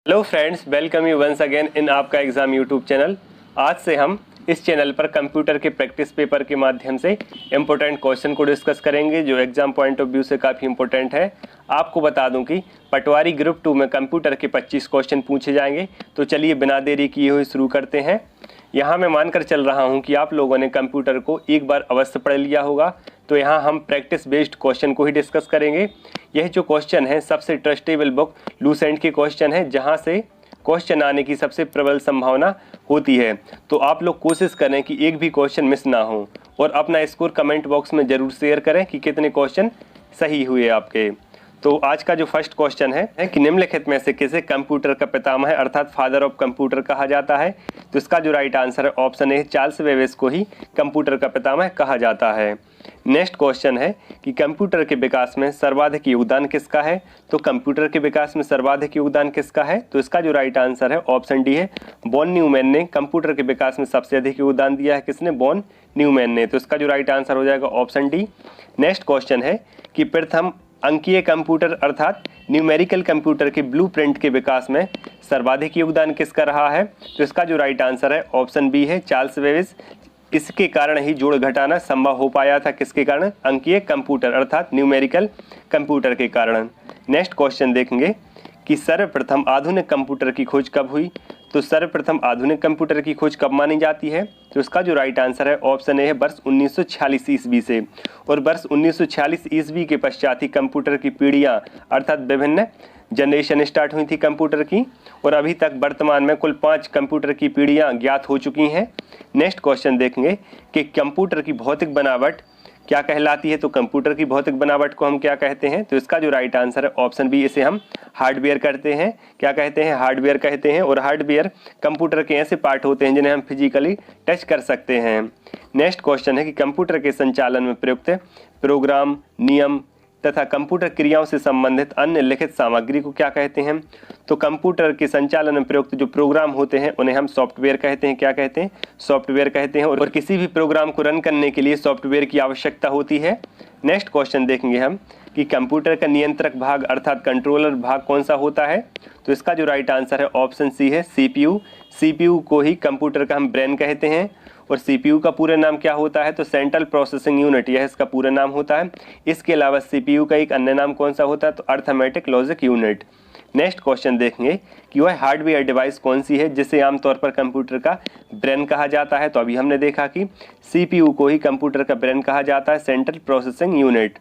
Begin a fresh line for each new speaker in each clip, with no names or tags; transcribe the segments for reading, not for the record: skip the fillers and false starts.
Hello friends, welcome you once again in आपका exam YouTube channel. आज से हम इस चैनल पर कंप्यूटर के प्रैक्टिस पेपर के माध्यम से इम्पोर्टेंट क्वेश्चन को डिस्कस करेंगे जो एग्ज़ाम पॉइंट ऑफ व्यू से काफ़ी इम्पोर्टेंट है। आपको बता दूं कि पटवारी ग्रुप 2 में कंप्यूटर के 25 क्वेश्चन पूछे जाएंगे। तो चलिए बिना देरी किए हुए शुरू करते हैं। यहाँ मैं मानकर चल रहा हूँ कि आप लोगों ने कंप्यूटर को एक बार अवश्य पढ़ लिया होगा। तो यहाँ हम प्रैक्टिस बेस्ड क्वेश्चन को ही डिस्कस करेंगे। यह जो क्वेश्चन है सबसे ट्रस्टेबल बुक लूसेंट के क्वेश्चन है, जहाँ से क्वेश्चन आने की सबसे प्रबल संभावना होती है। तो आप लोग कोशिश करें कि एक भी क्वेश्चन मिस ना हो और अपना स्कोर कमेंट बॉक्स में ज़रूर शेयर करें कि कितने क्वेश्चन सही हुए आपके। तो आज का जो फर्स्ट क्वेश्चन है कि निम्नलिखित में से किसे कंप्यूटर का पितामह अर्थात फादर ऑफ कंप्यूटर कहा जाता है। तो इसका जो राइट आंसर है ऑप्शन ए, चार्ल्स बेबेज को ही कंप्यूटर का पितामह कहा जाता है। नेक्स्ट क्वेश्चन है कि कंप्यूटर के विकास में सर्वाधिक योगदान किसका है। तो कंप्यूटर के विकास में सर्वाधिक योगदान किसका है। तो इसका जो राइट आंसर है ऑप्शन डी है, वॉन न्यूमैन ने कंप्यूटर के विकास में सबसे अधिक योगदान दिया है। किसने? वॉन न्यूमैन ने। तो इसका जो राइट आंसर हो जाएगा ऑप्शन डी। नेक्स्ट क्वेश्चन है कि प्रथम अंकीय कंप्यूटर अर्थात न्यूमेरिकल कंप्यूटर के ब्लूप्रिंट के विकास में सर्वाधिक योगदान किसका रहा है। तो इसका जो राइट आंसर है ऑप्शन बी है, चार्ल्स बेबेज। इसके कारण ही जोड़ घटाना संभव हो पाया था। किसके कारण? अंकीय कंप्यूटर अर्थात न्यूमेरिकल कंप्यूटर के कारण। नेक्स्ट क्वेश्चन देखेंगे कि सर्वप्रथम आधुनिक कंप्यूटर की खोज कब हुई। तो सर्वप्रथम आधुनिक कंप्यूटर की खोज कब मानी जाती है। तो इसका जो राइट आंसर है ऑप्शन ए है, वर्ष 1946 ईस्वी से। और वर्ष 1946 ईस्वी के पश्चात ही कंप्यूटर की पीढ़ियाँ अर्थात विभिन्न जनरेशन स्टार्ट हुई थी कंप्यूटर की। और अभी तक वर्तमान में कुल 5 कंप्यूटर की पीढ़ियाँ ज्ञात हो चुकी हैं। नेक्स्ट क्वेश्चन देखेंगे कि कंप्यूटर की भौतिक बनावट क्या कहलाती है। तो कंप्यूटर की भौतिक बनावट को हम क्या कहते हैं। तो इसका जो राइट आंसर है ऑप्शन बी, इसे हम हार्डवेयर कहते हैं। क्या कहते हैं? हार्डवेयर कहते हैं। और हार्डवेयर कंप्यूटर के ऐसे पार्ट होते हैं जिन्हें हम फिजिकली टच कर सकते हैं। नेक्स्ट क्वेश्चन है कि कंप्यूटर के संचालन में प्रयुक्त प्रोग्राम, नियम तथा कंप्यूटर क्रियाओं से संबंधित अन्य लिखित सामग्री को क्या कहते हैं। तो कंप्यूटर के संचालन में प्रयुक्त जो प्रोग्राम होते हैं उन्हें हम सॉफ्टवेयर कहते हैं। क्या कहते हैं? सॉफ्टवेयर कहते हैं। और किसी भी प्रोग्राम को रन करने के लिए सॉफ्टवेयर की आवश्यकता होती है। नेक्स्ट क्वेश्चन देखेंगे हम कि कंप्यूटर का नियंत्रक भाग अर्थात कंट्रोलर भाग कौन सा होता है। तो इसका जो राइट आंसर है ऑप्शन सी है, सीपीयू। सीपीयू को ही कंप्यूटर का हम ब्रेन कहते हैं। और सीपीयू का पूरा नाम क्या होता है। तो सेंट्रल प्रोसेसिंग यूनिट, यह इसका पूरा नाम होता है। इसके अलावा सीपीयू का एक अन्य नाम कौन सा होता है। तो arithmetic logic unit. Next question देखेंगे कि वह हार्डवेयर डिवाइस कौन सी है जिसे आमतौर पर कंप्यूटर का ब्रेन कहा जाता है। तो अभी हमने देखा कि सीपीयू को ही कंप्यूटर का ब्रेन कहा जाता है, central processing unit.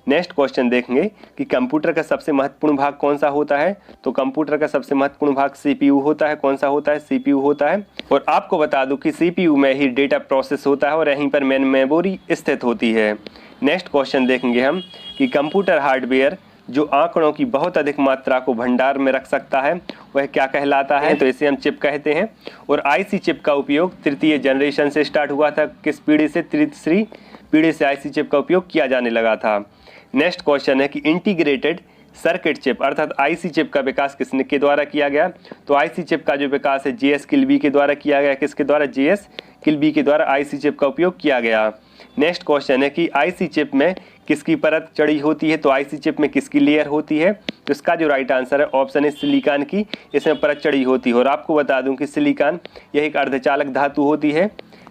Next question देखेंगे कि कंप्यूटर का सबसे महत्वपूर्ण भाग कौन सा होता है। तो कंप्यूटर का सबसे महत्वपूर्ण भाग सीपीयू होता है। कौन सा होता है? सीपीयू होता है। और आपको बता दूं कि सीपीयू में ही डेटा प्रोसेस होता है और यहीं पर मेन मेमोरी स्थित होती है। नेक्स्ट क्वेश्चन देखेंगे हम कि कंप्यूटर हार्डवेयर जो आंकड़ों की बहुत अधिक मात्रा को भंडार में रख सकता है वह क्या कहलाता है। तो इसे हम चिप कहते हैं। और आईसी चिप का उपयोग तृतीय जनरेशन से स्टार्ट हुआ था। किस पीढ़ी से? तीसरी पीढ़ी से आईसी चिप का उपयोग किया जाने लगा था। नेक्स्ट क्वेश्चन है कि इंटीग्रेटेड सर्किट चिप अर्थात आईसी चिप का विकास किसने के द्वारा किया गया। तो आईसी चिप का जो विकास है जेएस किल्बी के द्वारा किया गया। किसके द्वारा? जेएस किल्बी के द्वारा आईसी चिप का उपयोग किया गया। नेक्स्ट क्वेश्चन है कि आईसी चिप में किसकी परत चढ़ी होती है। तो आईसी चिप में किसकी लेयर होती है। तो इसका जो राइट आंसर है ऑप्शन है, सिलिकॉन की इसमें परत चढ़ी होती है। और आपको बता दूं कि सिलिकॉन यह एक अर्धचालक धातु होती है।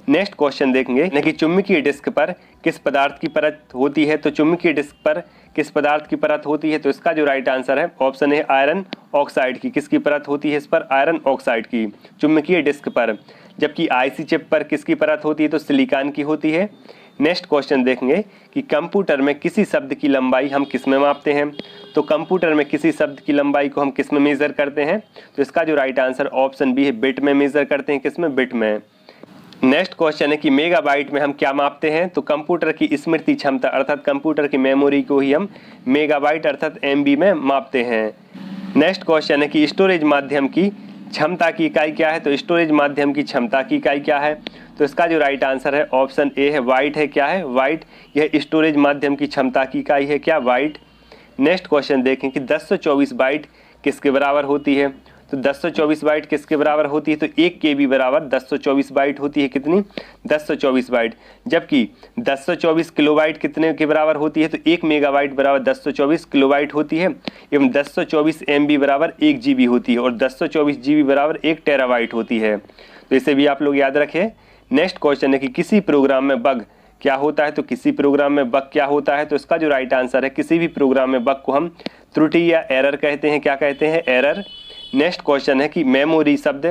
नेक्स्ट क्वेश्चन देखेंगे कि चुंबकीय डिस्क पर किस पदार्थ की परत होती है। तो चुंबकीय डिस्क पर किस पदार्थ की परत होती है। तो इसका जो राइट आंसर है ऑप्शन है, आयरन ऑक्साइड की। किसकी परत होती है इस पर? आयरन ऑक्साइड की चुंबकीय डिस्क पर। जबकि आईसी चिप पर किसकी परत होती है। तो सिलिकॉन की होती है। नेक्स्ट क्वेश्चन देखेंगे कि कंप्यूटर में किसी शब्द की लंबाई हम किस में मापते हैं। तो कंप्यूटर में किसी शब्द की लंबाई को हम किस में मेजर करते हैं। तो इसका जो राइट आंसर ऑप्शन बी है, बिट में मेजर करते हैं। किस में? बिट में। नेक्स्ट क्वेश्चन है कि मेगाबाइट में हम क्या मापते हैं। तो कंप्यूटर की स्मृति क्षमता अर्थात कंप्यूटर की मेमोरी को ही हम मेगाबाइट अर्थात एमबी में मापते हैं। नेक्स्ट क्वेश्चन है कि स्टोरेज माध्यम की क्षमता की इकाई क्या है। तो स्टोरेज माध्यम की क्षमता की इकाई क्या है। तो इसका जो राइट आंसर है ऑप्शन ए है, वाइट है। क्या है? वाइट। यह स्टोरेज माध्यम की क्षमता की इकाई है। क्या? वाइट। नेक्स्ट क्वेश्चन देखें कि 1024 बाइट किसके बराबर होती है। तो 1024 बाइट किसके बराबर होती है, तो 1 KB बराबर 1024 बाइट होती है। कितनी, 1024 बाइट। जबकि 1024 किलोबाइट कितने के बराबर होती है, तो 1 मेगाबाइट बराबर 1024 किलोबाइट होती है। एवं 1024 MB बराबर 1 GB होती है और 1024 GB बराबर 1 टेराबाइट होती है। तो इसे भी आप लोग याद रखें। नेक्स्ट क्वेश्चन है कि किसी प्रोग्राम में बग क्या होता है, तो किसी प्रोग्राम में बग क्या होता है, तो इसका जो राइट आंसर है, किसी भी प्रोग्राम में बग को हम त्रुटि या एरर कहते हैं। क्या कहते हैं, एरर। नेक्स्ट क्वेश्चन है कि मेमोरी शब्द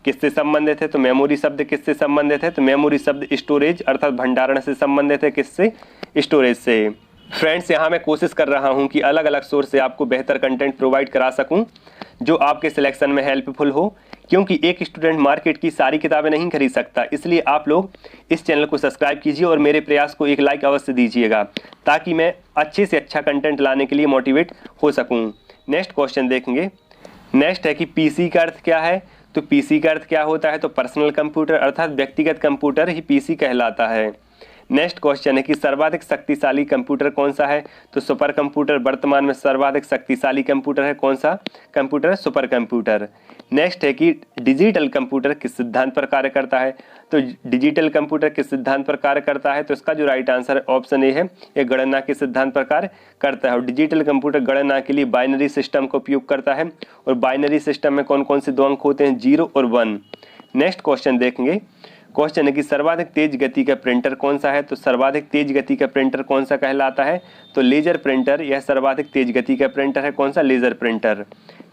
किससे संबंधित है, तो मेमोरी शब्द किससे संबंधित है, तो मेमोरी शब्द स्टोरेज अर्थात भंडारण से संबंधित है। किससे, स्टोरेज से। फ्रेंड्स, यहाँ मैं कोशिश कर रहा हूँ कि अलग अलग सोर्स से आपको बेहतर कंटेंट प्रोवाइड करा सकूँ जो आपके सिलेक्शन में हेल्पफुल हो, क्योंकि एक स्टूडेंट मार्केट की सारी किताबें नहीं खरीद सकता। इसलिए आप लोग इस चैनल को सब्सक्राइब कीजिए और मेरे प्रयास को एक लाइक अवश्य दीजिएगा, ताकि मैं अच्छे से अच्छा कंटेंट लाने के लिए मोटिवेट हो सकूं। नेक्स्ट क्वेश्चन देखेंगे। नेक्स्ट है कि पीसी का अर्थ क्या है, तो पीसी का अर्थ क्या होता है, तो पर्सनल कंप्यूटर अर्थात व्यक्तिगत कंप्यूटर ही पीसी कहलाता है। नेक्स्ट क्वेश्चन है कि सर्वाधिक शक्तिशाली कंप्यूटर कौन सा है, तो सुपर कंप्यूटर वर्तमान में सर्वाधिक शक्तिशाली कंप्यूटर है। कौन सा कंप्यूटर, सुपर कंप्यूटर। नेक्स्ट है कि डिजिटल कंप्यूटर किस सिद्धांत पर कार्य करता है, तो डिजिटल कंप्यूटर किस सिद्धांत पर कार्य करता है, तो इसका जो राइट आंसर है ऑप्शन ए है, ये गणना के सिद्धांत पर कार्य करता है। और डिजिटल कंप्यूटर गणना के लिए बाइनरी सिस्टम का उपयोग करता है और बाइनरी सिस्टम में कौन कौन से दो अंक होते हैं, 0 और 1। नेक्स्ट क्वेश्चन देखेंगे। क्वेश्चन है कि सर्वाधिक तेज गति का प्रिंटर कौन सा है, तो सर्वाधिक तेज गति का प्रिंटर कौन सा कहलाता है, तो लेजर प्रिंटर। यह सर्वाधिक तेज गति का प्रिंटर है। कौन सा, लेजर प्रिंटर।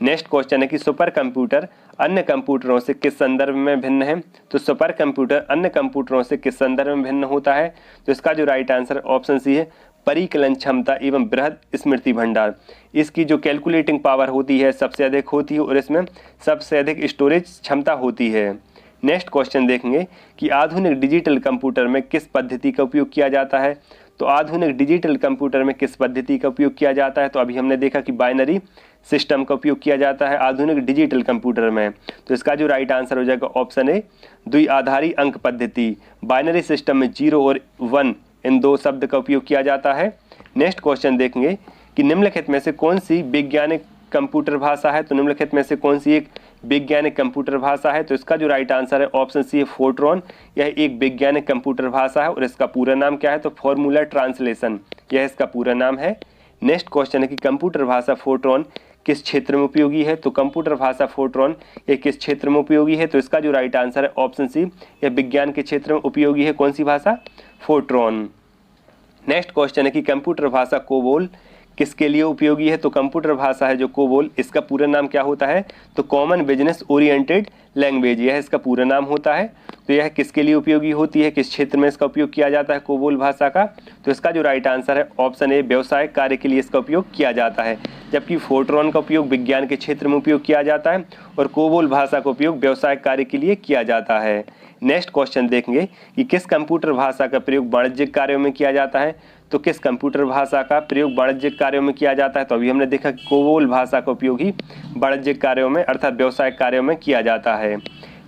नेक्स्ट क्वेश्चन है कि सुपर कंप्यूटर अन्य कंप्यूटरों से किस संदर्भ में भिन्न है, तो सुपर कंप्यूटर अन्य कंप्यूटरों से किस संदर्भ में भिन्न होता है, तो इसका जो राइट आंसर ऑप्शन सी है, परिकलन क्षमता एवं बृहद स्मृति भंडार। इसकी जो कैलकुलेटिंग पावर होती है सबसे अधिक होती है और इसमें सबसे अधिक स्टोरेज क्षमता होती है। नेक्स्ट क्वेश्चन देखेंगे कि आधुनिक डिजिटल कंप्यूटर में किस पद्धति का उपयोग किया जाता है, तो आधुनिक डिजिटल कंप्यूटर में किस पद्धति का उपयोग किया जाता है, तो अभी हमने देखा कि बाइनरी सिस्टम का उपयोग किया जाता है आधुनिक डिजिटल कंप्यूटर में। तो इसका जो राइट आंसर हो जाएगा ऑप्शन ए, द्विआधारी अंक पद्धति। बाइनरी सिस्टम में 0 और 1 इन दो शब्द का उपयोग किया जाता है। नेक्स्ट क्वेश्चन देखेंगे कि निम्नलिखित में से कौन सी वैज्ञानिक कंप्यूटर भाषा है, तो निम्नलिखित में से कौन सी एक वैज्ञानिक कंप्यूटर भाषा है, तो इसका जो राइट आंसर है ऑप्शन सी है, फोर्ट्रॉन। यह एक वैज्ञानिक कंप्यूटर भाषा है और इसका पूरा नाम क्या है, तो फॉर्मूला ट्रांसलेशन, यह इसका पूरा नाम है। नेक्स्ट क्वेश्चन है कि कंप्यूटर भाषा फोर्ट्रॉन किस क्षेत्र में उपयोगी है, तो कंप्यूटर भाषा फोर्ट्रॉन ये किस क्षेत्र में उपयोगी है, तो इसका जो राइट आंसर है ऑप्शन सी, यह विज्ञान के क्षेत्र में उपयोगी है। कौन सी भाषा, फोर्ट्रॉन। नेक्स्ट क्वेश्चन है कि कंप्यूटर भाषा कोबोल किसके लिए उपयोगी है, तो कंप्यूटर भाषा है जो कोबोल, इसका पूरा नाम क्या होता है, तो कॉमन बिजनेस ओरिएंटेड लैंग्वेज, यह इसका पूरा नाम होता है। तो यह किसके लिए उपयोगी होती है, किस क्षेत्र में इसका उपयोग किया जाता है कोबोल भाषा का, तो इसका जो राइट आंसर है ऑप्शन ए, व्यवसाय कार्य के लिए इसका उपयोग किया जाता है। जबकि फोर्ट्रॉन का उपयोग विज्ञान के क्षेत्र में उपयोग किया जाता है और कोबोल भाषा का उपयोग व्यवसाय कार्य के लिए किया जाता है। नेक्स्ट क्वेश्चन देखेंगे कि किस कंप्यूटर भाषा का प्रयोग वाणिज्यिक कार्यों में किया जाता है, तो किस कंप्यूटर भाषा का प्रयोग वाणिज्यिक कार्यों में किया जाता है, तो अभी हमने देखा कि कोबोल भाषा का उपयोग ही वाणिज्यिक कार्यों में अर्थात व्यवसायिक कार्यों में किया जाता है।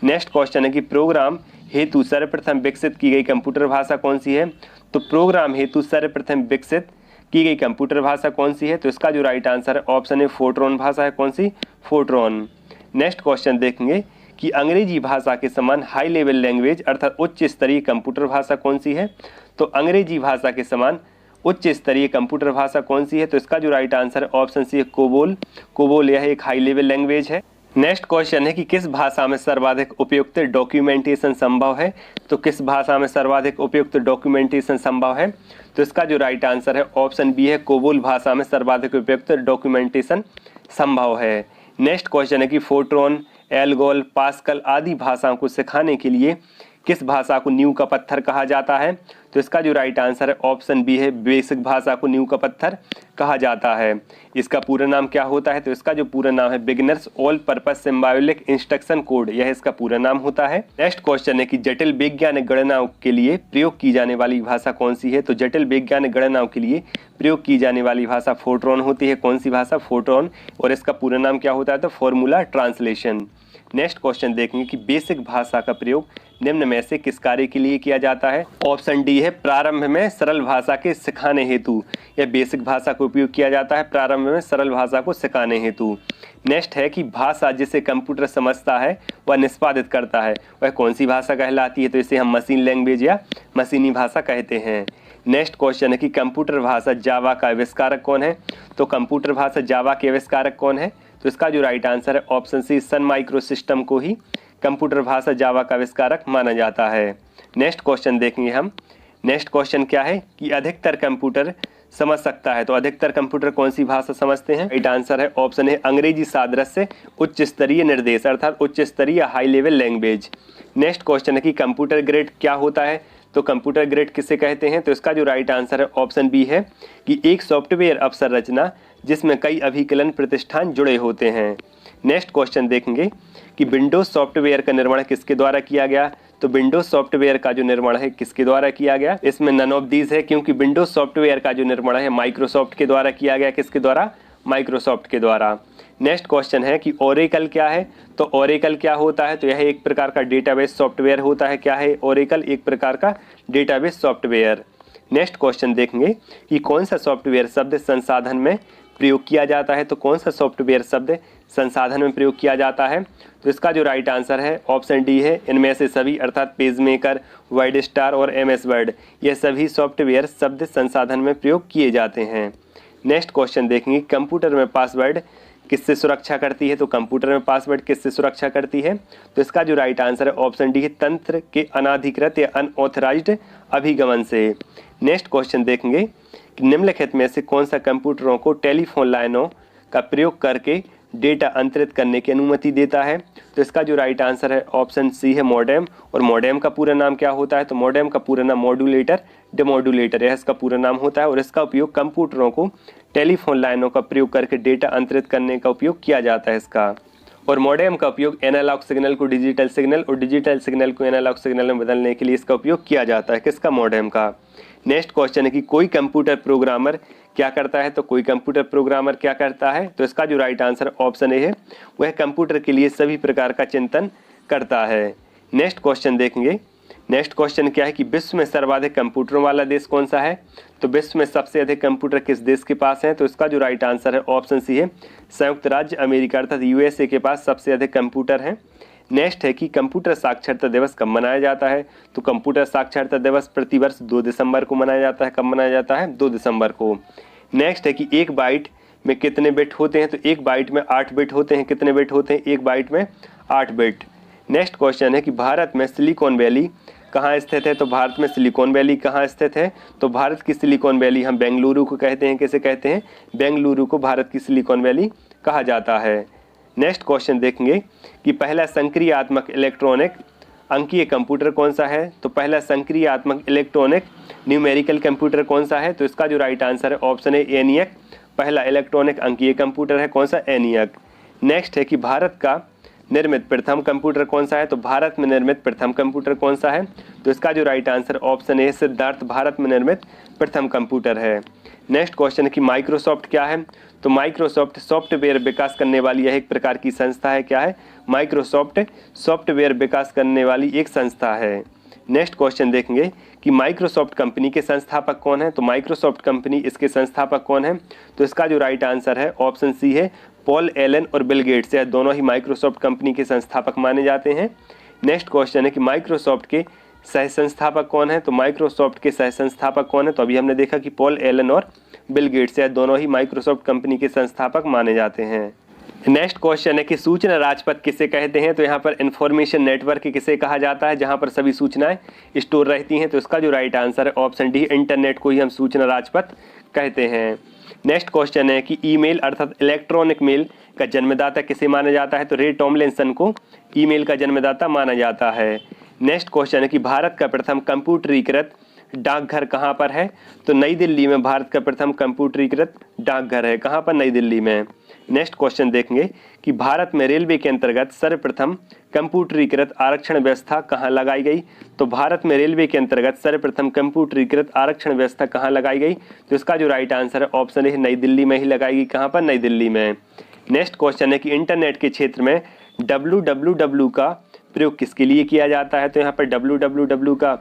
नेक्स्ट क्वेश्चन है कि प्रोग्राम हेतु सर्वप्रथम विकसित की गई कंप्यूटर भाषा कौन सी है, तो प्रोग्राम हेतु सर्वप्रथम विकसित की गई कंप्यूटर भाषा कौन सी है, तो इसका जो राइट आंसर है ऑप्शन ए, फोर्ट्रॉन भाषा है। कौन सी, फोर्ट्रॉन। नेक्स्ट क्वेश्चन देखेंगे कि अंग्रेजी भाषा के समान हाई लेवल लैंग्वेज अर्थात उच्च स्तरीय कंप्यूटर भाषा कौन सी है, तो अंग्रेजी भाषा के समान उच्च स्तरीय कंप्यूटर भाषा कौन सी है, तो इसका जो राइट आंसर है ऑप्शन सी है, कोबोल। कोबोल यह एक हाई लेवल लैंग्वेज है। नेक्स्ट क्वेश्चन है कि किस भाषा में सर्वाधिक उपयुक्त डॉक्यूमेंटेशन संभव है, तो किस भाषा में सर्वाधिक उपयुक्त डॉक्यूमेंटेशन संभव है, तो इसका जो राइट आंसर है ऑप्शन बी है, कोबोल भाषा में सर्वाधिक उपयुक्त डॉक्यूमेंटेशन संभव है। नेक्स्ट क्वेश्चन है कि फोर्ट्रॉन, एल्गोल, पास्कल आदि भाषाओं को सिखाने के लिए किस भाषा को नींव का पत्थर कहा जाता है, तो इसका जो राइट आंसर है ऑप्शन बी है, बेसिक भाषा को नींव का पत्थर कहा जाता है। इसका पूरा नाम क्या होता है, तो इसका जो पूरा नाम है beginners all purpose symbolic instruction code, यह इसका पूरा नाम होता है। नेक्स्ट क्वेश्चन है कि जटिल वैज्ञानिक गणनाओं के लिए प्रयोग की जाने वाली भाषा कौन सी है, तो जटिल वैज्ञानिक गणनाओं के लिए प्रयोग की जाने वाली भाषा फोर्ट्रॉन होती है। कौन सी भाषा, फोर्ट्रॉन, और इसका पूरा नाम क्या होता है, तो फॉर्मूला ट्रांसलेशन। नेक्स्ट क्वेश्चन देखेंगे कि बेसिक भाषा का प्रयोग निम्न में से किस कार्य के लिए किया जाता है, ऑप्शन डी है, प्रारंभ में सरल भाषा के सिखाने हेतु। यह बेसिक भाषा का उपयोग किया जाता है प्रारंभ में सरल भाषा को सिखाने हेतु। नेक्स्ट है कि भाषा जिसे कंप्यूटर समझता है वह निष्पादित करता है वह कौन सी भाषा कहलाती है, तो इसे हम मशीन लैंग्वेज या मशीनी भाषा कहते हैं। नेक्स्ट क्वेश्चन है कि कंप्यूटर भाषा जावा का आविष्कारक कौन है, तो कंप्यूटर भाषा जावा के आविष्कारक कौन है, तो इसका जो राइट आंसर है option C Sun micro system को ही कंप्यूटर भाषा जावा का आविष्कारक माना जाता है। नेक्स्ट क्वेश्चन देखेंगे हम। नेक्स्ट क्वेश्चन क्या है कि अधिकतर कंप्यूटर समझ सकता है, तो अधिकतर कंप्यूटर कौन सी भाषा समझते हैं, राइट आंसर है ऑप्शन है अंग्रेजी सादृश्य उच्च स्तरीय निर्देश अर्थात उच्च स्तरीय high level language. Next question है कि कंप्यूटर ग्रेड क्या होता है, तो कंप्यूटर ग्रेड किसे कहते हैं, तो इसका जो राइट आंसर है ऑप्शन बी है कि एक सॉफ्टवेयर अवसंरचना जिसमें कई अभिकलन प्रतिष्ठान जुड़े होते हैं। नेक्स्ट क्वेश्चन देखेंगे कि विंडोज सॉफ्टवेयर का निर्माण किसके द्वारा किया गया, तो विंडोज सॉफ्टवेयर का जो निर्माण है किसके द्वारा किया गया, इसमें नन ऑफ दीज है क्योंकि विंडोज सॉफ्टवेयर का जो निर्माण है माइक्रोसॉफ्ट के द्वारा किया गया। किसके द्वारा, माइक्रोसॉफ्ट के द्वारा। नेक्स्ट क्वेश्चन है कि ओरेकल क्या है, तो ओरेकल क्या होता है, तो यह एक प्रकार का डेटाबेस सॉफ्टवेयर होता है। क्या है ओरेकल, एक प्रकार का डेटाबेस सॉफ्टवेयर। नेक्स्ट क्वेश्चन देखेंगे कि कौन सा सॉफ्टवेयर शब्द संसाधन में प्रयोग किया जाता है, तो कौन सा सॉफ्टवेयर शब्द संसाधन में प्रयोग किया जाता है, तो इसका जो राइट आंसर है ऑप्शन डी है इनमें से सभी अर्थात पेज मेकर, वर्ड स्टार और एमएस वर्ड, ये सभी सॉफ्टवेयर शब्द संसाधन में प्रयोग किए जाते हैं। नेक्स्ट क्वेश्चन देखेंगे कंप्यूटर में पासवर्ड किससे सुरक्षा करती है, तो कंप्यूटर में पासवर्ड किससे सुरक्षा करती है, तो इसका जो राइट आंसर है ऑप्शन डी है तंत्र के अनाधिकृत या अनऑथराइज्ड अभिगमन से। नेक्स्ट क्वेश्चन देखेंगे कि निम्नलिखित में से कौन सा कंप्यूटरों को टेलीफोन लाइनों का प्रयोग करके डेटा अंतरित करने की अनुमति देता है, तो इसका जो राइट आंसर है ऑप्शन सी है मॉडेम। और मॉडेम का पूरा नाम क्या होता है, तो मॉडेम का पूरा नाम मॉड्यूलेटर डिमॉड्यूलेटर यह इसका पूरा नाम होता है और इसका उपयोग कंप्यूटरों को टेलीफोन लाइनों का प्रयोग करके डेटा अंतरित करने का उपयोग किया जाता है इसका। और मॉडेम का उपयोग एनालॉग सिग्नल को डिजिटल सिग्नल और डिजिटल सिग्नल को एनालॉग सिग्नल में बदलने के लिए इसका उपयोग किया जाता है। किसका, मॉडेम का। नेक्स्ट क्वेश्चन है कि कोई कंप्यूटर प्रोग्रामर क्या करता है, तो कोई कंप्यूटर प्रोग्रामर क्या करता है, तो इसका जो राइट आंसर ऑप्शन ए है वह कंप्यूटर के लिए सभी प्रकार का चिंतन करता है। नेक्स्ट क्वेश्चन देखेंगे। नेक्स्ट क्वेश्चन क्या है कि विश्व में सर्वाधिक कंप्यूटरों वाला देश कौन सा है, तो विश्व में सबसे अधिक कंप्यूटर किस देश के पास है, तो इसका जो राइट आंसर है ऑप्शन सी है संयुक्त राज्य अमेरिका अर्थात यूएसए के पास सबसे अधिक कंप्यूटर हैं। नेक्स्ट है कि कंप्यूटर साक्षरता दिवस कब मनाया जाता है, तो कंप्यूटर साक्षरता दिवस प्रतिवर्ष 2 दिसंबर को मनाया जाता है। कब मनाया जाता है, 2 दिसंबर को। नेक्स्ट है कि एक बाइट में कितने बिट होते हैं, तो एक बाइट में 8 बिट होते हैं। कितने बिट होते हैं, एक बाइट में 8 बिट। नेक्स्ट क्वेश्चन है कि भारत में सिलिकॉन वैली कहाँ स्थित है, तो भारत में सिलिकॉन वैली कहाँ स्थित है, तो भारत की सिलिकॉन वैली हम बेंगलुरु को कहते हैं। कैसे कहते हैं, बेंगलुरु को भारत की सिलिकॉन वैली कहा जाता है। नेक्स्ट क्वेश्चन देखेंगे कि पहला संक्रियात्मक इलेक्ट्रॉनिक अंकीय कंप्यूटर कौन सा है, तो पहला संक्रियात्मक इलेक्ट्रॉनिक न्यूमेरिकल कंप्यूटर कौन सा है, तो इसका जो राइट आंसर है ऑप्शन है एनियक। पहला इलेक्ट्रॉनिक अंकीय कंप्यूटर है कौन सा, एनियक। नेक्स्ट है कि भारत का निर्मित प्रथम कंप्यूटर कौन सा है, तो भारत में निर्मित प्रथम कंप्यूटर कौन सा है, तो इसका जो राइट आंसर ऑप्शन है सिद्धार्थ भारत में निर्मित प्रथम कंप्यूटर है। नेक्स्ट क्वेश्चन है कि माइक्रोसॉफ्ट क्या है, तो माइक्रोसॉफ्ट सॉफ्टवेयर विकास करने वाली यह एक प्रकार की संस्था है। क्या है, माइक्रोसॉफ्ट सॉफ्टवेयर विकास करने वाली एक संस्था है। नेक्स्ट क्वेश्चन देखेंगे कि माइक्रोसॉफ्ट कंपनी के संस्थापक कौन है, तो माइक्रोसॉफ्ट कंपनी इसके संस्थापक कौन है, तो इसका जो राइट आंसर है ऑप्शन सी है पॉल एलन और बिल गेट्स, यह दोनों ही माइक्रोसॉफ्ट कंपनी के संस्थापक माने जाते हैं। नेक्स्ट क्वेश्चन है कि माइक्रोसॉफ्ट के सह संस्थापक कौन है, तो माइक्रोसॉफ्ट के सह संस्थापक कौन है, तो अभी हमने देखा कि पॉल एलन और बिल गेट्स, यह दोनों ही माइक्रोसॉफ्ट कंपनी के संस्थापक माने जाते हैं। नेक्स्ट क्वेश्चन है कि सूचना राजपथ किसे कहते हैं, तो यहाँ पर इंफॉर्मेशन नेटवर्क किसे कहा जाता है जहाँ पर सभी सूचनाएं स्टोर रहती हैं, तो इसका जो राइट आंसर है ऑप्शन डी इंटरनेट को ही हम सूचना राजपथ कहते हैं। नेक्स्ट क्वेश्चन है कि ईमेल अर्थात इलेक्ट्रॉनिक मेल का जन्मदाता किसे माना जाता है, तो रे टॉमलिंसन को ईमेल का जन्मदाता माना जाता है। नेक्स्ट क्वेश्चन है कि भारत का प्रथम कंप्यूटरीकृत डाकघर कहाँ पर है, तो नई दिल्ली में भारत का प्रथम कंप्यूटरीकृत डाकघर है। कहाँ पर, नई दिल्ली में। नेक्स्ट क्वेश्चन देखेंगे कि भारत में रेलवे के अंतर्गत सर्वप्रथम कंप्यूटरीकृत आरक्षण व्यवस्था कहाँ लगाई गई, तो भारत में रेलवे के अंतर्गत सर्वप्रथम कंप्यूटरीकृत आरक्षण व्यवस्था कहाँ लगाई गई, तो इसका जो राइट आंसर है ऑप्शन है नई दिल्ली में ही लगाई गई। कहाँ पर, नई दिल्ली में। नेक्स्ट क्वेश्चन है कि इंटरनेट के क्षेत्र में www का प्रयोग किसके लिए किया जाता है, तो यहाँ पर www का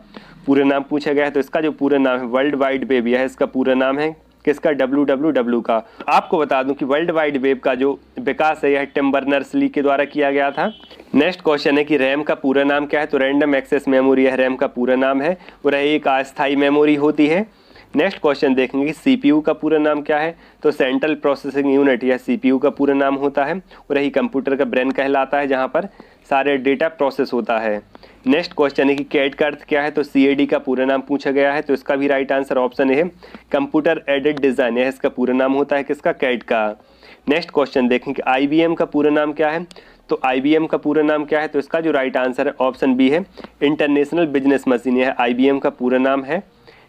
पूरा नाम पूछा गया है, तो इसका जो पूरा नाम है वर्ल्ड वाइड वेब, यह इसका पूरा नाम है। किसका, WWW का। आपको बता दूं कि वर्ल्ड वाइड वेब का जो विकास है यह टिम बर्नर्स-ली के द्वारा किया गया था। नेक्स्ट क्वेश्चन है कि रैम का पूरा नाम क्या है, तो रैंडम एक्सेस मेमोरी यह रैम का पूरा नाम है और यह एक अस्थायी मेमोरी होती है। नेक्स्ट क्वेश्चन देखेंगे CPU का पूरा नाम क्या है, तो सेंट्रल प्रोसेसिंग यूनिट यह CPU का पूरा नाम होता है और यही कंप्यूटर का ब्रेन कहलाता है जहां पर सारे डेटा प्रोसेस होता है। नेक्स्ट क्वेश्चन है कि कैड का अर्थ क्या है, तो CAD का पूरा नाम पूछा गया है, तो इसका भी राइट आंसर ऑप्शन है कंप्यूटर एडेड डिजाइन, यह इसका पूरा नाम होता है किसका, कैड का। नेक्स्ट क्वेश्चन देखेंगे IBM का पूरा नाम क्या है, तो IBM का पूरा नाम क्या है, तो इसका जो राइट आंसर है ऑप्शन बी है इंटरनेशनल बिजनेस मशीन, यह IBM का पूरा नाम है।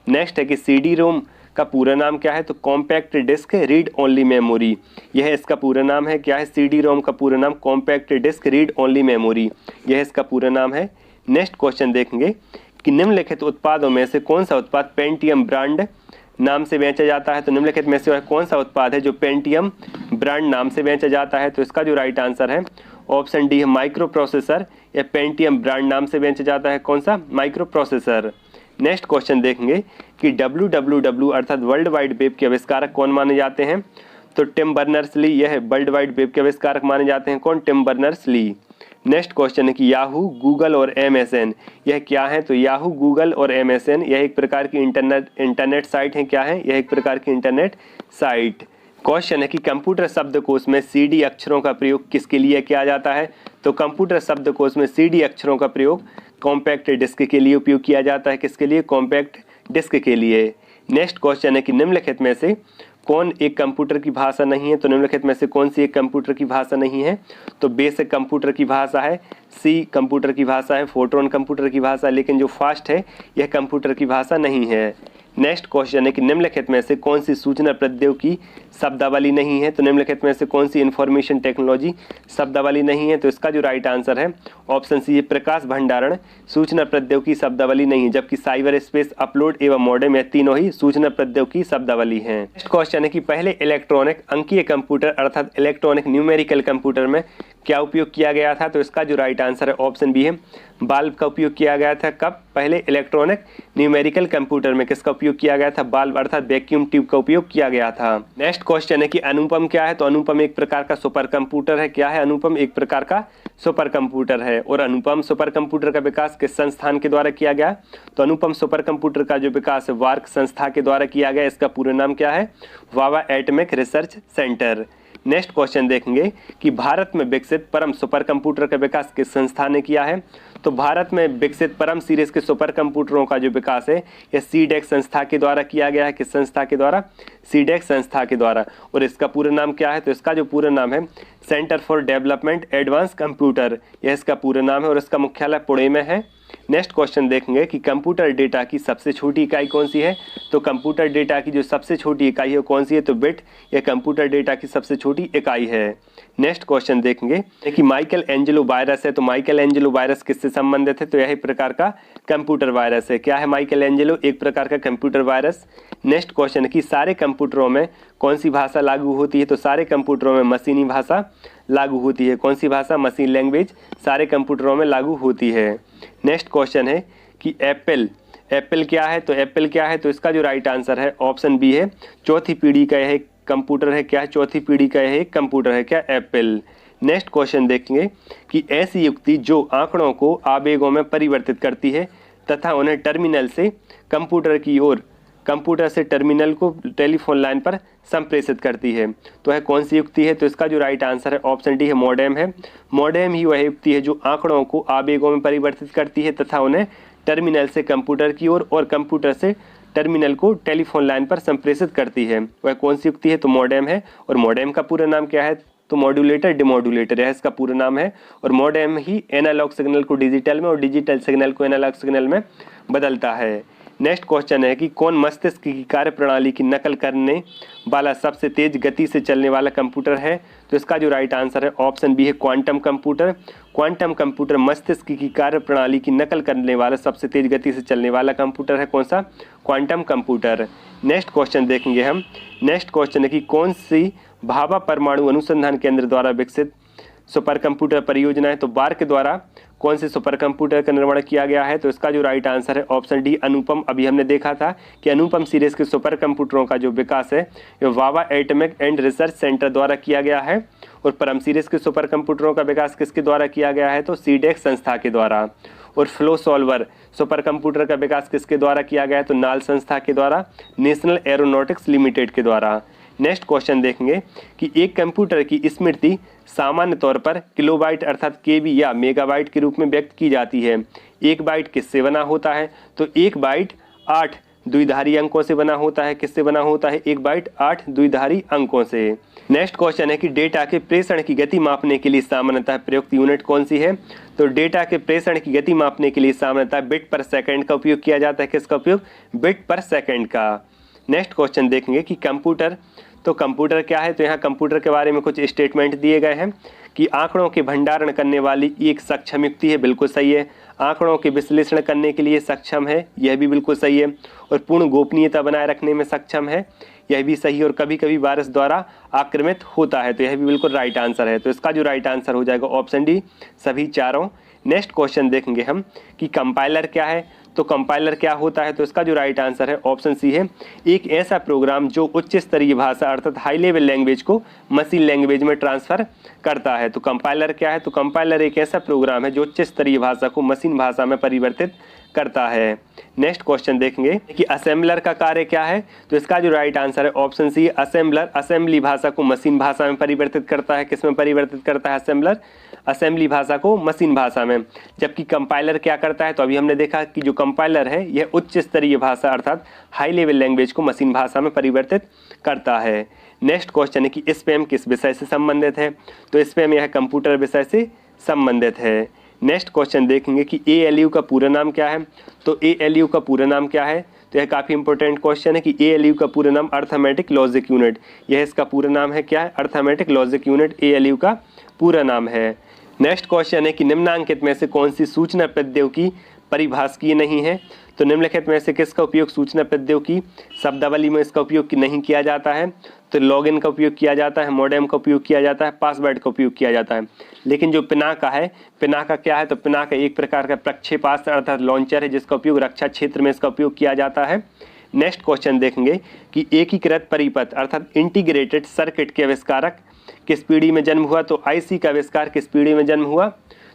नेक्स्ट है कि CD-ROM का पूरा नाम क्या है, तो compact disc read only memory, यह इसका पूरा नाम है। क्या है CD-ROM का पूरा नाम, compact disc read only memory, यह इसका पूरा नाम है। नेक्स्ट क्वेश्चन देखेंगे कि निम्नलिखित उत्पादों में से कौन सा उत्पाद पेंटियम ब्रांड नाम से बेचा जाता है, तो निम्नलिखित में से वह कौन सा उत्पाद है जो पेंटियम ब्रांड नाम से बेचा जाता है, तो इसका जो राइट आंसर है ऑप्शन डी है माइक्रो प्रोसेसर, या पेंटियम ब्रांड नाम से बेचा जाता है कौन सा, माइक्रो प्रोसेसर। नेक्स्ट क्वेश्चन देखेंगे कि WWW अर्थात वर्ल्ड वाइड वेब के आविष्कारक कौन माने जाते हैं, तो टिम बर्नर्स-ली, यह वर्ल्ड वाइड वेब के आविष्कारक माने जाते हैं कौन, टिम बर्नर्स-ली। नेक्स्ट क्वेश्चन है कि याहू, गूगल और MSN यह क्या है, तो याहू, गूगल और MSN यह एक प्रकार की इंटरनेट साइट है, क्या है, यह एक प्रकार की इंटरनेट साइट। क्वेश्चन है कि कंप्यूटर शब्दकोश में CD अक्षरों का प्रयोग किसके लिए किया जाता है, तो कंप्यूटर शब्दकोश में CD अक्षरों का प्रयोग कॉम्पैक्ट डिस्क के लिए उपयोग किया जाता है, किसके लिए, कॉम्पैक्ट डिस्क के लिए। नेक्स्ट क्वेश्चन है कि निम्नलिखित में से कौन एक कंप्यूटर की भाषा नहीं है, तो निम्नलिखित में से कौन सी एक कंप्यूटर की भाषा नहीं है, तो बेसिक कंप्यूटर की भाषा है, C कंप्यूटर की भाषा है, फोर्ट्रॉन कंप्यूटर की भाषा, लेकिन जो फास्ट है यह कंप्यूटर की भाषा नहीं है। नेक्स्ट क्वेश्चन है कि निम्नलिखित में से कौन सी सूचना प्रौद्योगिकी शब्दावली नहीं है, तो निम्नलिखित में से कौन सी इंफॉर्मेशन टेक्नोलॉजी शब्दावली नहीं है, तो इसका जो राइट आंसर है ऑप्शन सी है प्रकाश भंडारण सूचना प्रौद्योगिकी शब्दावली नहीं है, जबकि साइबर स्पेस, अपलोड एवं मॉडेम, यह तीनों ही सूचना प्रौद्योगिकी शब्दावली हैं। नेक्स्ट क्वेश्चन है कि पहले इलेक्ट्रॉनिक अंकीय कंप्यूटर अर्थात इलेक्ट्रॉनिक न्यूमेरिकल कंप्यूटर में क्या उपयोग किया गया था, तो इसका जो राइट आंसर है ऑप्शन बी है बाल्ब का उपयोग किया गया था। कब, पहले इलेक्ट्रॉनिक न्यूमेरिकल कंप्यूटर में किसका उपयोग किया गया था, बाल्ब अर्थात वैक्यूम ट्यूब का उपयोग किया गया था। नेक्स्ट क्वेश्चन है कि अनुपम क्या है, तो अनुपम एक प्रकार का सुपर कंप्यूटर है, क्या है, अनुपम एक प्रकार का सुपर कंप्यूटर है। और अनुपम सुपर कंप्यूटर का विकास किस संस्थान के द्वारा किया गया, तो अनुपम सुपर कंप्यूटर का जो विकास है वार्क संस्था के द्वारा किया गया, इसका पूरा नाम क्या है, Bhabha atomic research centre. Next question देखेंगे कि भारत में विकसित परम सुपर कंप्यूटर का विकास किस संस्था ने किया है, तो भारत में विकसित परम सीरीज के सुपर कंप्यूटरों का जो विकास है यह CDEC संस्था के द्वारा किया गया है, किस संस्था के द्वारा, CDEC संस्था के द्वारा। और इसका पूरा नाम क्या है, तो इसका जो पूरा नाम है centre for development advance computer, यह इसका पूरा नाम है और इसका मुख्यालय पुणे में है। नेक्स्ट क्वेश्चन देखेंगे कि कंप्यूटर डेटा की सबसे छोटी इकाई कौन सी है, तो कंप्यूटर डेटा की जो सबसे छोटी इकाई है कौन सी है, तो बिट, यह कंप्यूटर डेटा की सबसे छोटी इकाई है। नेक्स्ट क्वेश्चन देखेंगे कि माइकल एंजेलो वायरस है, तो माइकल एंजेलो वायरस किससे संबंधित है, तो यही प्रकार का कंप्यूटर वायरस है, क्या है, माइकल एंजेलो एक प्रकार का कंप्यूटर वायरस। नेक्स्ट क्वेश्चन है कि सारे कंप्यूटरों में कौन सी भाषा लागू होती है, तो सारे कंप्यूटरों में मशीनी भाषा लागू होती है, कौन सी भाषा, मशीन लैंग्वेज सारे कंप्यूटरों में लागू होती है। नेक्स्ट क्वेश्चन है कि एप्पल क्या है, तो एप्पल क्या है, तो इसका जो राइट आंसर है ऑप्शन बी है चौथी पीढ़ी का यह कंप्यूटर है, क्या है, चौथी पीढ़ी का यह कंप्यूटर है, क्या, एप्पल। नेक्स्ट क्वेश्चन देखेंगे कि ऐसी युक्ति जो आंकड़ों को आवेगों में परिवर्तित करती है तथा उन्हें टर्मिनल से कंप्यूटर की ओर, कंप्यूटर से टर्मिनल को टेलीफोन लाइन पर संप्रेषित करती है, तो वह कौन सी युक्ति है, तो इसका जो राइट आंसर है ऑप्शन डी है मॉडेम है। मॉडेम ही वह युक्ति है जो आंकड़ों को आवेगों में परिवर्तित करती है तथा उन्हें टर्मिनल से कंप्यूटर की ओर और कंप्यूटर से टर्मिनल को टेलीफोन लाइन पर संप्रेषित करती है, वह कौन सी युक्ति है, तो मॉडेम है। और मॉडेम का पूरा नाम क्या है, तो मॉड्यूलेटर डिमॉड्यूलेटर, यह इसका पूरा नाम है। और मॉडेम ही एनालॉग सिग्नल को डिजिटल में और डिजिटल सिग्नल को एनालॉग सिग्नल में बदलता है। नेक्स्ट क्वेश्चन है कि कौन मस्तिष्क की कार्यप्रणाली की नकल करने वाला सबसे तेज गति से चलने वाला कंप्यूटर है, तो इसका जो राइट आंसर है ऑप्शन बी है क्वांटम कंप्यूटर। क्वांटम कंप्यूटर मस्तिष्क की कार्यप्रणाली की नकल करने वाला सबसे तेज गति से चलने वाला कंप्यूटर है, कौन सा, क्वांटम कंप्यूटर। नेक्स्ट क्वेश्चन देखेंगे हम। नेक्स्ट क्वेश्चन है कि कौन सी भाभा परमाणु अनुसंधान केंद्र द्वारा विकसित सुपर कंप्यूटर परियोजना है, तो बार्क द्वारा कौन से सुपर कंप्यूटर का निर्माण किया गया है? तो इसका जो राइट आंसर है ऑप्शन डी अनुपम। अभी हमने देखा था कि अनुपम सीरीज के सुपर कंप्यूटरों का जो विकास है ये वावा एटॉमिक एंड रिसर्च सेंटर द्वारा किया गया है। और परम सीरीज के सुपर कंप्यूटरों का विकास किसके द्वारा किया गया है? तो सीडेक्स संस्था के द्वारा। और फ्लो सॉल्वर सुपर कंप्यूटर का विकास किसके द्वारा किया गया है? तो नाल संस्था के द्वारा, नेशनल एरोनॉटिक्स लिमिटेड के द्वारा। नेक्स्ट क्वेश्चन देखेंगे कि एक कंप्यूटर की स्मृति सामान्य तौर पर किलोबाइट अर्थात केबी या मेगाबाइट के रूप में व्यक्त की जाती है। एक बाइट किससे बना होता है? तो एक बाइट 8 द्विधारी अंकों से बना होता है। किससे बना होता है? एक बाइट 8 द्विधारी अंकों से। नेक्स्ट क्वेश्चन है कि डेटा के प्रेषण की गति मापने के लिए सामान्यतः प्रयुक्त यूनिट कौन सी है? तो डेटा के प्रेषण की गति मापने के लिए सामान्यतः बिट पर सेकंड का उपयोग किया जाता है। किसका उपयोग? बिट पर सेकंड का। नेक्स्ट क्वेश्चन देखेंगे कि कंप्यूटर, तो कंप्यूटर क्या है? तो यहाँ कंप्यूटर के बारे में कुछ स्टेटमेंट दिए गए हैं कि आंकड़ों के भंडारण करने वाली एक सक्षम युक्ति है, बिल्कुल सही है। आंकड़ों के विश्लेषण करने के लिए सक्षम है, यह भी बिल्कुल सही है। और पूर्ण गोपनीयता बनाए रखने में सक्षम है, यह भी सही। और कभी कभी वायरस द्वारा आक्रमित होता है, तो यह भी बिल्कुल राइट आंसर है। तो इसका जो राइट आंसर हो जाएगा ऑप्शन डी, सभी चारों। नेक्स्ट क्वेश्चन देखेंगे हम कि कंपाइलर क्या है? तो कंपाइलर क्या होता है? तो इसका जो राइट आंसर है ऑप्शन सी है, एक ऐसा प्रोग्राम जो उच्च स्तरीय भाषा अर्थात हाई लेवल लैंग्वेज को मशीन लैंग्वेज में ट्रांसफर करता है। तो कंपाइलर क्या है? तो कंपाइलर एक ऐसा प्रोग्राम है जो उच्च स्तरीय भाषा को मशीन भाषा में परिवर्तित करता है। नेक्स्ट क्वेश्चन देखेंगे कि असेंबलर का कार्य क्या है? तो इसका जो राइट आंसर है ऑप्शन सी, असेंबलर असेंबली भाषा को मशीन भाषा में परिवर्तित करता है। किस में परिवर्तित करता है? असेंबलर असेंबली भाषा को मशीन भाषा में। जबकि कंपाइलर क्या करता है? तो अभी हमने देखा कि जो कंपाइलर है यह उच्च स्तरीय भाषा अर्थात हाई लेवल लैंग्वेज को मशीन भाषा में परिवर्तित करता है। नेक्स्ट क्वेश्चन है कि स्पैम किस विषय से संबंधित है? तो स्पैम यह कंप्यूटर विषय से संबंधित है। नेक्स्ट क्वेश्चन देखेंगे कि ALU का पूरा नाम क्या है? तो ALU का पूरा नाम क्या है? तो यह काफ़ी इंपॉर्टेंट क्वेश्चन है कि ALU का पूरा नाम अर्थमेटिक लॉजिक यूनिट, यह इसका पूरा नाम है। क्या है? अर्थमेटिक लॉजिक यूनिट ALU का पूरा नाम है। नेक्स्ट क्वेश्चन है कि निम्नांकित में से कौन सी सूचना प्रौद्योगिकी परिभाषकीय नहीं है? तो निम्नलिखित में से किसका उपयोग सूचना प्रौद्योगिकी शब्दावली में इसका उपयोग नहीं किया जाता है? तो लॉगिन का उपयोग किया जाता है, मॉडेम का उपयोग किया जाता है, पासवर्ड का उपयोग किया जाता है। लेकिन जो पिनाका है, पिनाका क्या है? तो पिनाका एक प्रकार का प्रक्षेपास्त्र अर्थात लॉन्चर है जिसका उपयोग रक्षा क्षेत्र में इसका उपयोग किया जाता है। नेक्स्ट क्वेश्चन देखेंगे कि एकीकृत परिपथ अर्थात इंटीग्रेटेड सर्किट के आविष्कारक किस पीढ़ी में जन्म हुआ? तो IC का आविष्कार किस पीढ़ी में जन्म हुआ?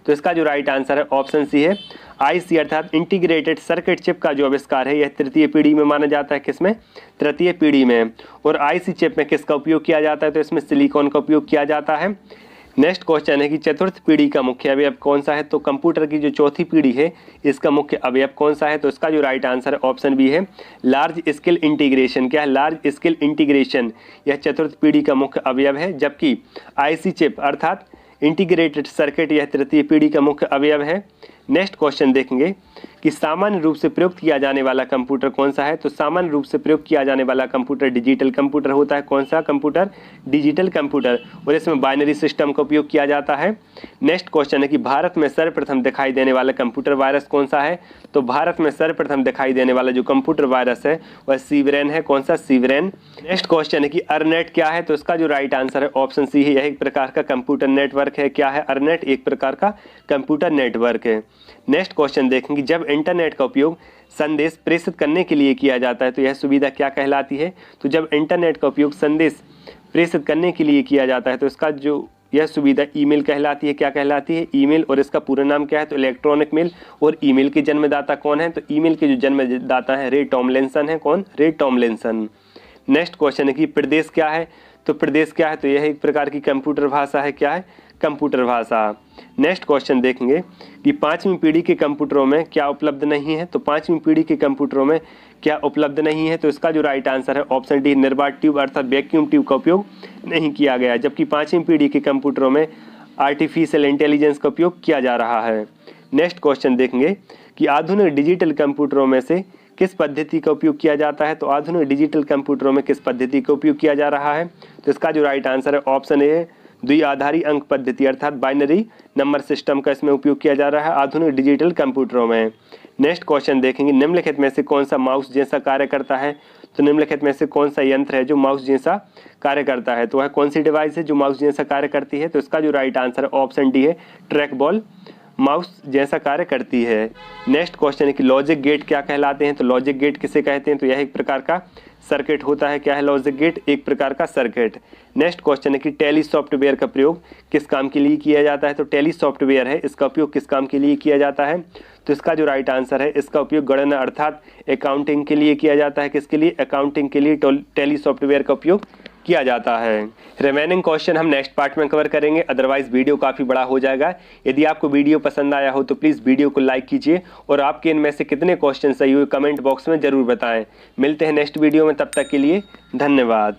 तो इसका जो राइट आंसर है ऑप्शन सी है, IC अर्थात इंटीग्रेटेड सर्किट चिप का जो आविष्कार है यह तृतीय पीढ़ी में माना जाता है। किसमें? तृतीय पीढ़ी में। और IC चिप में किसका उपयोग किया जाता है? तो इसमें सिलिकॉन का उपयोग किया जाता है। नेक्स्ट क्वेश्चन है कि चतुर्थ पीढ़ी का मुख्य अवयव कौन सा है? तो कंप्यूटर की जो चौथी पीढ़ी है इसका मुख्य अवयव कौन सा है? तो इसका जो राइट आंसर है ऑप्शन बी है, लार्ज स्केल इंटीग्रेशन। क्या है? लार्ज स्केल इंटीग्रेशन यह चतुर्थ पीढ़ी का मुख्य अवयव है। जबकि IC चिप अर्थात इंटीग्रेटेड सर्किट यह तृतीय पीढ़ी का मुख्य अवयव है। नेक्स्ट क्वेश्चन देखेंगे कि सामान्य रूप से प्रयुक्त किया जाने वाला कंप्यूटर कौन सा है? तो सामान्य रूप से प्रयोग किया जाने वाला कंप्यूटर डिजिटल कंप्यूटर होता है। कौन सा कंप्यूटर? Digital computer. और इसमें बाइनरी सिस्टम का उपयोग किया जाता है। नेक्स्ट क्वेश्चन है कि भारत में सर्वप्रथम दिखाई देने वाला कंप्यूटर वायरस कौन सा है? तो भारत में सर्वप्रथम दिखाई देने वाला जो कंप्यूटर वायरस है वह सीवरेन है। कौन सा? सीवरेन। नेक्स्ट क्वेश्चन है कि अर्नेट क्या है? तो इसका जो राइट आंसर है ऑप्शन सी है, यह एक प्रकार का कंप्यूटर नेटवर्क है। क्या है? अर्नेट एक प्रकार का कंप्यूटर नेटवर्क है। नेक्स्ट क्वेश्चन देखेंगे, जब इंटरनेट का उपयोग संदेश प्रेषित करने के लिए किया जाता है तो यह सुविधा क्या कहलाती है? तो जब इंटरनेट का उपयोग संदेश प्रेषित करने के लिए किया जाता है तो इसका जो यह सुविधा ईमेल कहलाती है। क्या कहलाती है? ईमेल। और इसका पूरा नाम क्या है? तो इलेक्ट्रॉनिक मेल। और ईमेल के जन्मदाता कौन है? तो ईमेल के जो जन्मदाता है रे टॉमलिंसन है। कौन? रे टॉमलिंसन। नेक्स्ट क्वेश्चन है कि प्रदेश क्या है? तो प्रदेश क्या है? तो यह एक प्रकार की कंप्यूटर भाषा है। क्या है? कंप्यूटर भाषा। नेक्स्ट क्वेश्चन देखेंगे कि पांचवी पीढ़ी के कंप्यूटरों में क्या उपलब्ध नहीं है? तो पांचवी पीढ़ी के कंप्यूटरों में क्या उपलब्ध नहीं है? तो इसका जो राइट आंसर है ऑप्शन डी, निर्वात ट्यूब अर्थात वैक्यूम ट्यूब का उपयोग नहीं किया गया। जबकि पांचवी पीढ़ी के कंप्यूटरों में आर्टिफिशियल इंटेलिजेंस का उपयोग किया जा रहा है। नेक्स्ट क्वेश्चन देखेंगे कि आधुनिक डिजिटल कंप्यूटरों में से किस पद्धति का उपयोग किया जाता है? तो आधुनिक डिजिटल कंप्यूटरों में किस पद्धति का उपयोग किया जा रहा है? तो इसका जो राइट आंसर है ऑप्शन ए, द्विआधारी अंक पद्धति अर्थात बाइनरी नंबर सिस्टम का इसमें उपयोग किया जा रहा है आधुनिक डिजिटल कंप्यूटरों में। नेक्स्ट क्वेश्चन देखेंगे, निम्नलिखित में से कौन सा माउस जैसा कार्य करता है? तो निम्नलिखित में से कौन सा यंत्र है जो माउस जैसा कार्य करता है? तो वह कौन सी डिवाइस है जो माउस जैसा कार्य करती है? तो इसका जो राइट आंसर है ऑप्शन डी है, ट्रैक बॉल माउस जैसा कार्य करती है। नेक्स्ट क्वेश्चन है कि लॉजिक गेट क्या कहलाते हैं। तो लॉजिक गेट किसे कहते हैं, तो यह एक प्रकार का सर्किट होता है। क्या है लॉजिक गेट, एक प्रकार का सर्किट। नेक्स्ट क्वेश्चन है कि टैली सॉफ्टवेयर का प्रयोग किस काम के लिए किया जाता है। तो टैली सॉफ्टवेयर है, इसका उपयोग किस काम के लिए किया जाता है। तो इसका जो राइट आंसर है, इसका उपयोग गणना अर्थात अकाउंटिंग के लिए किया जाता है। किसके लिए, अकाउंटिंग के लिए टैली सॉफ्टवेयर का उपयोग किया जाता है। रिमेनिंग क्वेश्चन हम नेक्स्ट पार्ट में कवर करेंगे, अदरवाइज वीडियो काफ़ी बड़ा हो जाएगा। यदि आपको वीडियो पसंद आया हो तो प्लीज़ वीडियो को लाइक कीजिए और आपके इनमें से कितने क्वेश्चन सही हुए कमेंट बॉक्स में ज़रूर बताएं। मिलते हैं नेक्स्ट वीडियो में, तब तक के लिए धन्यवाद।